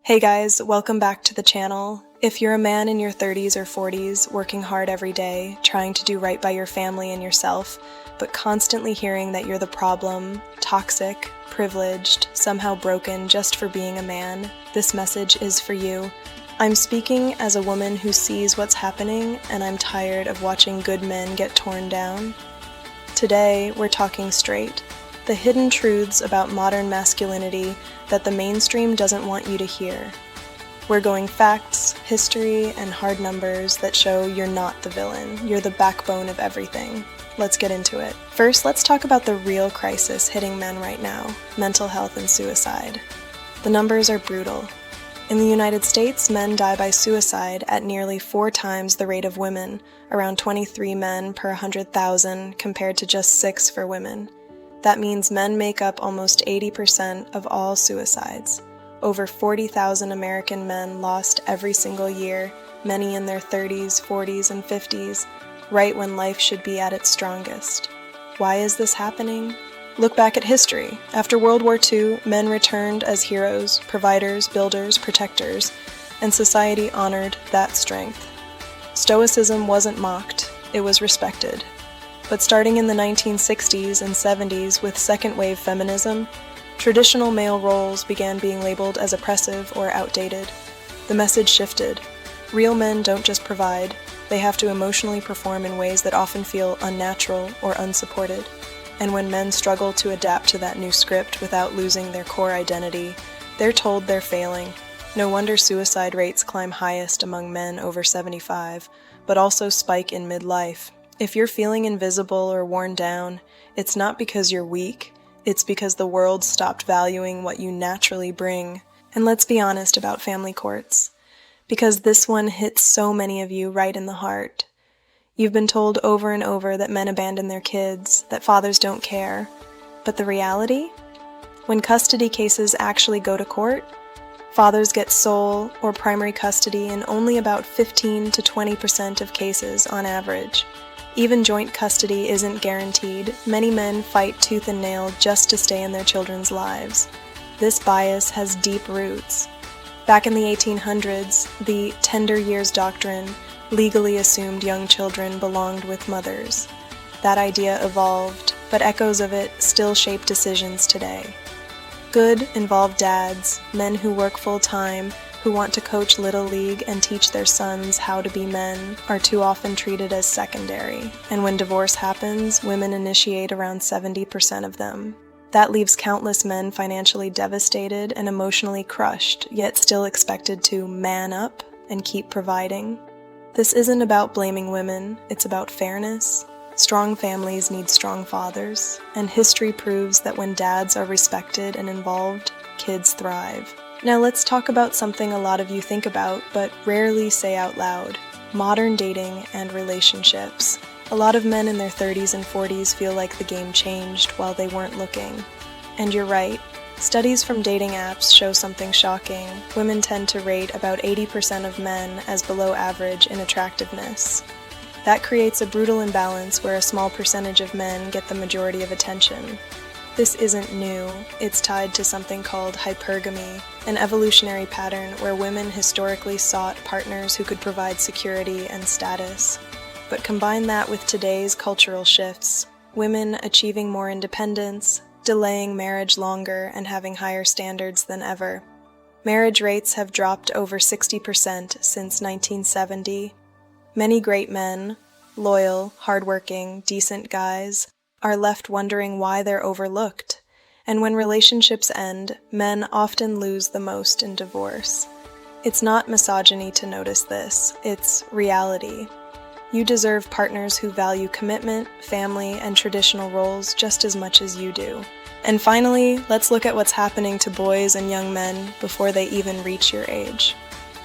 Hey guys, welcome back to the channel. If you're a man in your 30s or 40s, working hard every day, trying to do right by your family and yourself, but constantly hearing that you're the problem, toxic, privileged, somehow broken just for being a man, this message is for you. I'm speaking as a woman who sees what's happening, and I'm tired of watching good men get torn down. Today, we're talking straight. The hidden truths about modern masculinity that the mainstream doesn't want you to hear. We're going facts, history, and hard numbers that show you're not the villain. You're the backbone of everything. Let's get into it. First, let's talk about the real crisis hitting men right now: mental health and suicide. The numbers are brutal. In the United States, men die by suicide at nearly 4 times the rate of women, around 23 men per 100,000 compared to just 6 for women. That means men make up almost 80% of all suicides. Over 40,000 American men lost every single year, many in their 30s, 40s, and 50s, right when life should be at its strongest. Why is this happening? Look back at history. After World War II, men returned as heroes, providers, builders, protectors, and society honored that strength. Stoicism wasn't mocked, it was respected. But starting in the 1960s and 70s with second-wave feminism, traditional male roles began being labeled as oppressive or outdated. The message shifted. Real men don't just provide, they have to emotionally perform in ways that often feel unnatural or unsupported. And when men struggle to adapt to that new script without losing their core identity, they're told they're failing. No wonder suicide rates climb highest among men over 75, but also spike in midlife. If you're feeling invisible or worn down, it's not because you're weak, it's because the world stopped valuing what you naturally bring. And let's be honest about family courts, because this one hits so many of you right in the heart. You've been told over and over that men abandon their kids, that fathers don't care. But the reality? When custody cases actually go to court, fathers get sole or primary custody in only about 15 to 20% of cases on average. Even joint custody isn't guaranteed. Many men fight tooth and nail just to stay in their children's lives. This bias has deep roots. Back in the 1800s, the tender years doctrine legally assumed young children belonged with mothers. That idea evolved, but echoes of it still shape decisions today. Good involve dads, men who work full-time, who want to coach Little League and teach their sons how to be men, are too often treated as secondary. And when divorce happens, women initiate around 70% of them. That leaves countless men financially devastated and emotionally crushed, yet still expected to man up and keep providing. This isn't about blaming women, it's about fairness. Strong families need strong fathers, and history proves that when dads are respected and involved, kids thrive. Now let's talk about something a lot of you think about, but rarely say out loud: modern dating and relationships. A lot of men in their 30s and 40s feel like the game changed while they weren't looking. And you're right. Studies from dating apps show something shocking. Women tend to rate about 80% of men as below average in attractiveness. That creates a brutal imbalance where a small percentage of men get the majority of attention. This isn't new. It's tied to something called hypergamy, an evolutionary pattern where women historically sought partners who could provide security and status. But combine that with today's cultural shifts: women achieving more independence, delaying marriage longer, and having higher standards than ever. Marriage rates have dropped over 60% since 1970. Many great men, loyal, hardworking, decent guys, are left wondering why they're overlooked. And when relationships end, men often lose the most in divorce. It's not misogyny to notice this, it's reality. You deserve partners who value commitment, family, and traditional roles just as much as you do. And finally, let's look at what's happening to boys and young men before they even reach your age.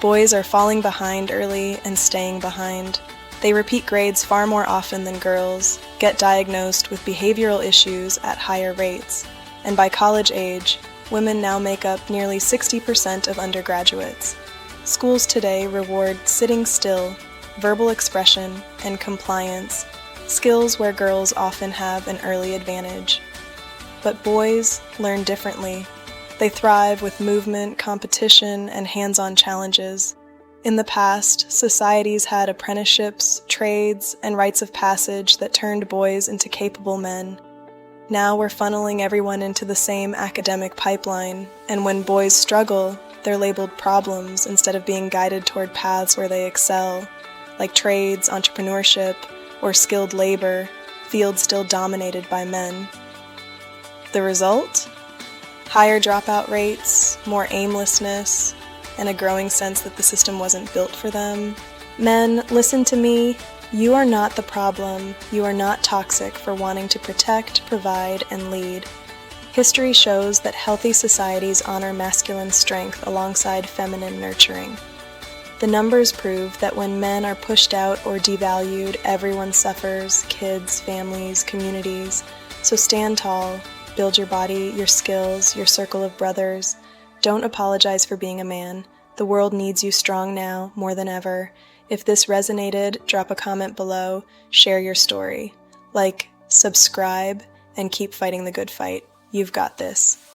Boys are falling behind early and staying behind. They repeat grades far more often than girls, get diagnosed with behavioral issues at higher rates, and by college age, women now make up nearly 60% of undergraduates. Schools today reward sitting still, verbal expression, and compliance, skills where girls often have an early advantage. But boys learn differently. They thrive with movement, competition, and hands-on challenges. In the past, societies had apprenticeships, trades, and rites of passage that turned boys into capable men. Now we're funneling everyone into the same academic pipeline, and when boys struggle, they're labeled problems instead of being guided toward paths where they excel, like trades, entrepreneurship, or skilled labor, fields still dominated by men. The result? Higher dropout rates, more aimlessness, and a growing sense that the system wasn't built for them. Men, listen to me. You are not the problem. You are not toxic for wanting to protect, provide, and lead. History shows that healthy societies honor masculine strength alongside feminine nurturing. The numbers prove that when men are pushed out or devalued, everyone suffers, kids, families, communities. So stand tall, build your body, your skills, your circle of brothers. Don't apologize for being a man. The world needs you strong now, more than ever. If this resonated, drop a comment below, share your story. Like, subscribe, and keep fighting the good fight. You've got this.